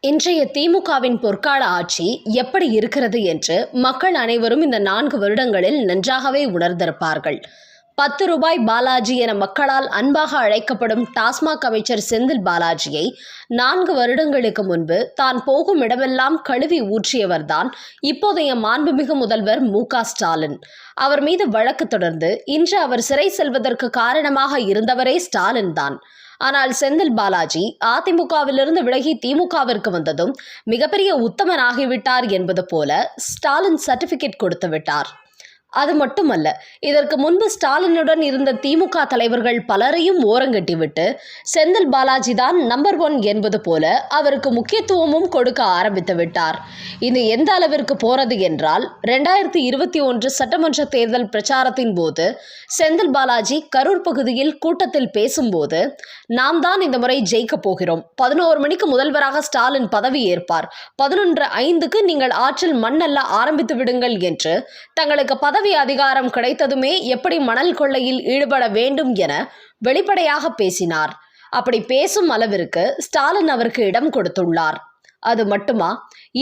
இன்றைய திமுகவின் பொற்கால ஆட்சி எப்படி இருக்கிறது என்று மக்கள் அனைவரும் இந்த 4 வருடங்களில் நன்றாகவே உணர்ந்திருப்பார்கள். 10 ரூபாய் பாலாஜி என மக்களால் அன்பாக அழைக்கப்படும் டாஸ்மாக் அமைச்சர் செந்தில் பாலாஜியை 4 வருடங்களுக்கு முன்பு தான் போகும் இடமெல்லாம் கழுவி ஊற்றியவர்தான் இப்போதைய மாண்புமிகு முதல்வர் மு.க. ஸ்டாலின். அவர் மீது வழக்கு தொடர்ந்து இன்று அவர் சிறை செல்வதற்கு காரணமாக இருந்தவரே ஸ்டாலின் தான். ஆனால் செந்தில் பாலாஜி அதிமுகவிலிருந்து விலகி திமுகவிற்கு வந்ததும் மிகப்பெரிய உத்தமனாகிவிட்டார் என்பது போல ஸ்டாலின் சர்டிபிகேட் கொடுத்து விட்டார். அது மட்டுமல்ல, இதற்கு முன்பு ஸ்டாலினுடன் இருந்த திமுக தலைவர்கள் பலரையும் ஓரங்கட்டிவிட்டு செந்தில் பாலாஜி தான் நம்பர் 1 என்பது போல அவருக்கு முக்கியத்துவமும் கொடுக்க ஆரம்பித்து விட்டார். இது எந்த அளவிற்கு போறது என்றால் 2021 சட்டமன்ற தேர்தல் பிரச்சாரத்தின் போது செந்தில் பாலாஜி கரூர் பகுதியில் கூட்டத்தில் பேசும்போது, நாம் தான் இந்த முறை ஜெயிக்க போகிறோம், 11 மணிக்கு முதல்வராக ஸ்டாலின் பதவி ஏற்பார், 11:05க்கு நீங்கள் ஆற்றில் மண்ணல்ல ஆரம்பித்து விடுங்கள் என்று தங்களுக்கு பதவி அதிகாரம் கிடைத்ததுமே எப்படி மணல் கொள்ளையில் ஈடுபட வேண்டும் என வெளிப்படையாக பேசினார். அப்படி பேசும் அளவிற்கு ஸ்டாலின் அவருக்கு இடம் கொடுத்துள்ளார். அது மட்டுமா,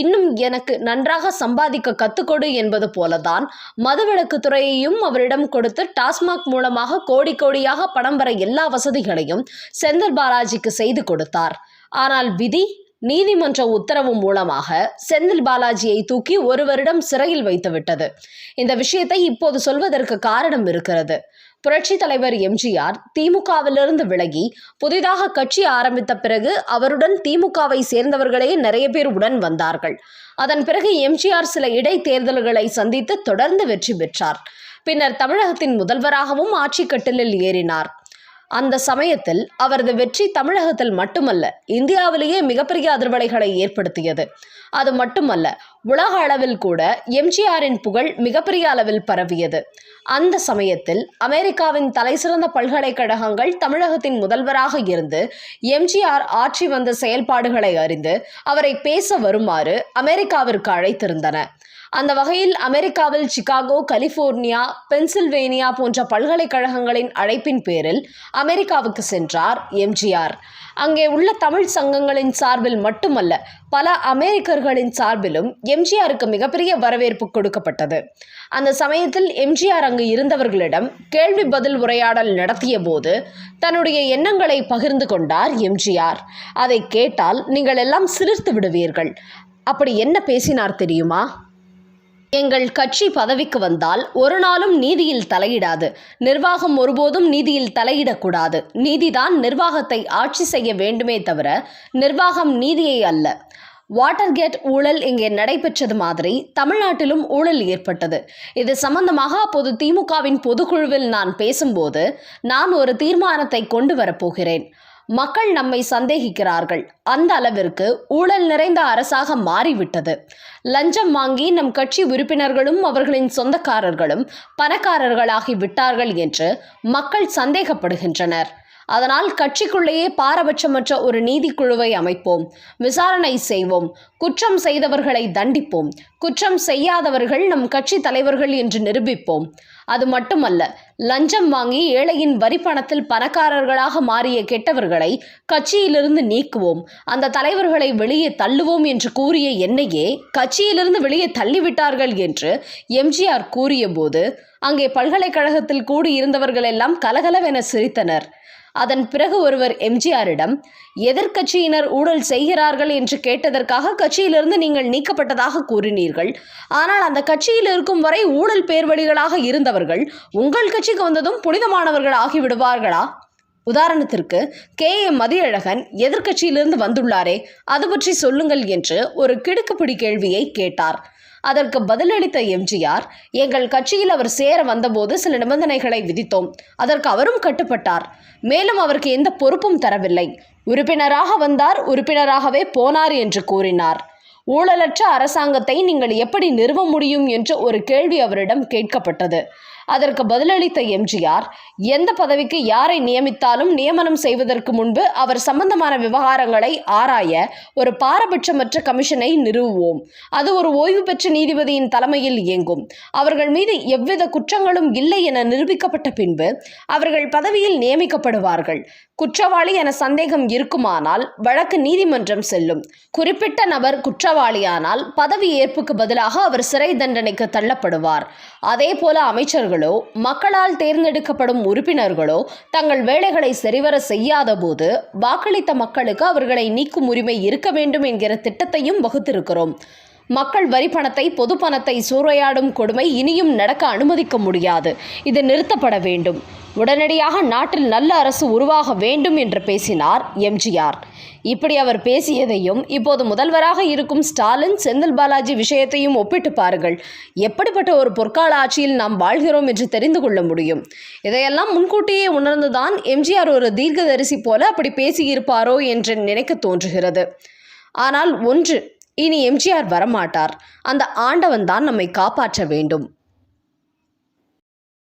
இன்னும் எனக்கு நன்றாக சம்பாதிக்க கத்துக்கொடு என்பது போலதான் மதுவிலக்கு துறையையும் அவரிடம் கொடுத்து டாஸ்மாக் மூலமாக கோடி கோடியாக பணம் வர எல்லா வசதிகளையும் செந்தில் பாலாஜிக்கு செய்து கொடுத்தார். ஆனால் விதி நீதிமன்ற உத்தரவு மூலமாக செந்தில் பாலாஜியை தூக்கி 1 வருடம் சிறையில் வைத்துவிட்டது. இந்த விஷயத்தை இப்போது சொல்வதற்கு காரணம் இருக்கிறது. புரட்சி தலைவர் எம்ஜிஆர் திமுகவிலிருந்து விலகி புதிதாக கட்சி ஆரம்பித்த பிறகு அவருடன் திமுகவை சேர்ந்தவர்களே நிறைய பேர் உடன் வந்தார்கள். அதன் பிறகு எம்ஜிஆர் சில இடைத்தேர்தல்களை சந்தித்து தொடர்ந்து வெற்றி பெற்றார். பின்னர் தமிழகத்தின் முதல்வராகவும் ஆட்சி கட்டிலில் ஏறினார். அந்த சமயத்தில் அவரது வெற்றி தமிழகத்தில் மட்டுமல்ல, இந்தியாவிலேயே மிகப்பெரிய அதிர்வலைகளை ஏற்படுத்தியது. அது மட்டுமல்ல, உலக அளவில் கூட எம்ஜிஆரின் புகழ் மிகப்பெரிய அளவில் பரவியது. அந்த சமயத்தில் அமெரிக்காவின் தலைசிறந்த பல்கலைக்கழகங்கள் தமிழகத்தின் முதல்வராக இருந்து எம்ஜிஆர் ஆற்றி வந்த செயல்பாடுகளை அறிந்து அவரை பேச வருமாறு அமெரிக்காவிற்கு அழைத்திருந்தன. அந்த வகையில் அமெரிக்காவில் சிகாகோ, கலிபோர்னியா, பென்சில்வேனியா போன்ற பல்கலைக்கழகங்களின் அழைப்பின் பேரில் அமெரிக்காவுக்கு சென்றார் எம்ஜிஆர். அங்கே உள்ள தமிழ் சங்கங்களின் சார்பில் மட்டுமல்ல, பல அமெரிக்கர்களின் சார்பிலும் எம்ஜிஆருக்கு மிகப்பெரிய வரவேற்பு கொடுக்கப்பட்டது. அந்த சமயத்தில் எம்ஜிஆர் அங்கு இருந்தவர்களிடம் கேள்வி பதில் உரையாடல் நடத்திய போது தன்னுடைய எண்ணங்களை பகிர்ந்து கொண்டார் எம்ஜிஆர். அதை கேட்டால் நீங்கள் எல்லாம் சிலிர்த்து விடுவீர்கள். அப்படி என்ன பேசினார் தெரியுமா? எங்கள் கட்சி பதவிக்கு வந்தால் ஒரு நாளும் நீதியில் தலையிடாது, நிர்வாகம் ஒருபோதும் நீதியில் தலையிடக்கூடாது, நீதிதான் நிர்வாகத்தை ஆட்சி செய்ய வேண்டுமே தவிர நிர்வாகம் நீதியை அல்ல. வாட்டர்கேட் ஊழல் இங்கே நடைபெற்றது மாதிரி தமிழ்நாட்டிலும் ஊழல் ஏற்பட்டது. இது சம்பந்தமாக அப்போது திமுகவின் பொதுக்குழுவில் நான் பேசும்போது, நான் ஒரு தீர்மானத்தை கொண்டு வரப்போகிறேன். மக்கள் நம்மை சந்தேகிக்கிறார்கள். அந்த அளவிற்கு ஊழல் நிறைந்த அரசாக மாறிவிட்டது. லஞ்சம் வாங்கி நம் கட்சி உறுப்பினர்களும் அவர்களின் சொந்தக்காரர்களும் பணக்காரர்களாகி விட்டார்கள் என்று மக்கள் சந்தேகப்படுகின்றனர். அதனால் கட்சிக்குள்ளேயே பாரபட்சமற்ற ஒரு நீதிக்குழுவை அமைப்போம், விசாரணை செய்வோம், குற்றம் செய்தவர்களை தண்டிப்போம், குற்றம் செய்யாதவர்கள் நம் கட்சி தலைவர்கள் என்று நிரூபிப்போம். அது மட்டுமல்ல, லஞ்சம் வாங்கி ஏழையின் வரி பணத்தில் பணக்காரர்களாக மாறிய கெட்டவர்களை கட்சியிலிருந்து நீக்குவோம், அந்த தலைவர்களை வெளியே தள்ளுவோம் என்று கூறிய என்னையே கட்சியிலிருந்து வெளியே தள்ளிவிட்டார்கள் என்று எம்ஜிஆர் கூறிய போது அங்கே பல்கலைக்கழகத்தில் கூடியிருந்தவர்கள் எல்லாம் கலகலவென சிரித்தனர். அதன் பிறகு ஒருவர் எம்ஜிஆரிடம், எதிர்க்கட்சியினர் ஊழல் செய்கிறார்கள் என்று கேட்டதற்காக கட்சியிலிருந்து நீங்கள் நீக்கப்பட்டதாக கூறினீர்கள். ஆனால் அந்த கட்சியில் இருக்கும் வரை ஊழல் பேர்வழிகளாக இருந்தவர்கள் உங்கள் கட்சிக்கு வந்ததும் புனிதமானவர்கள் ஆகிவிடுவார்களா? உதாரணத்திற்கு K.A. மதியழகன் எதிர்க்கட்சியிலிருந்து வந்துள்ளாரே, அது பற்றி சொல்லுங்கள் என்று ஒரு கிடுக்குப்பிடி கேள்வியை கேட்டார். அதற்கு பதிலளித்த எம்ஜிஆர், எங்கள் கட்சியில் அவர் சேர வந்தபோது சில நிபந்தனைகளை விதித்தோம், அதற்கு அவரும் கட்டுப்பட்டார். மேலும் அவருக்கு எந்த பொறுப்பும் தரவில்லை. உறுப்பினராக வந்தார், உறுப்பினராகவே போனார் என்று கூறினார். ஊழலற்ற அரசாங்கத்தை நீங்கள் எப்படி நிறுவ முடியும் என்று ஒரு கேள்வி அவரிடம் கேட்கப்பட்டது. அதற்கு பதிலளித்த எம்ஜிஆர், எந்த பதவிக்கு யாரை நியமித்தாலும் நியமனம் செய்வதற்கு முன்பு அவர் சம்பந்தமான விவகாரங்களை ஆராய ஒரு பாரபட்சமற்ற கமிஷனை நிறுவுவோம். அது ஒரு ஓய்வு பெற்ற நீதிபதியின் தலைமையில் இயங்கும். அவர்கள் மீது எவ்வித குற்றங்களும் இல்லை என நிரூபிக்கப்பட்ட பின்பு அவர்கள் பதவியில் நியமிக்கப்படுவார்கள். குற்றவாளி என சந்தேகம் இருக்குமானால் வழக்கு நீதிமன்றம் செல்லும். குறிப்பிட்ட நபர் குற்றவாளியானால் பதவி ஏற்புக்கு பதிலாக அவர் சிறை தண்டனைக்கு தள்ளப்படுவார். அதே போல அமைச்சர்களோ மக்களால் தேர்ந்தெடுக்கப்படும் உறுப்பினர்களோ தங்கள் வேலைகளை சரிவர செய்யாத போது வாக்களித்த மக்களுக்கு அவர்களை நீக்கும் உரிமை இருக்க வேண்டும் என்கிற திட்டத்தையும் வகுத்திருக்கிறோம். மக்கள் வரி பணத்தை, பொது பணத்தை சூறையாடும் கொடுமை இனியும் நடக்க அனுமதிக்க முடியாது. இது நிறுத்தப்பட வேண்டும். உடனடியாக நாட்டில் நல்ல அரசு உருவாக வேண்டும் என்று பேசினார் எம்ஜிஆர். இப்படி அவர் பேசியதையும் இப்போது முதல்வராக இருக்கும் ஸ்டாலின், செந்தில் பாலாஜி விஷயத்தையும் ஒப்பிட்டு பாருங்கள். எப்படிப்பட்ட ஒரு பொற்கால ஆட்சியில் நாம் வாழ்கிறோம் என்று தெரிந்து கொள்ள முடியும். இதையெல்லாம் முன்கூட்டியே உணர்ந்துதான் எம்ஜிஆர் ஒரு தீர்க்கதரிசி போல அப்படி பேசியிருப்பாரோ என்று நினைக்க தோன்றுகிறது. ஆனால் ஒன்று, இனி எம்ஜிஆர் வரமாட்டார். அந்த ஆண்டவன் தான் நம்மை காப்பாற்ற வேண்டும்.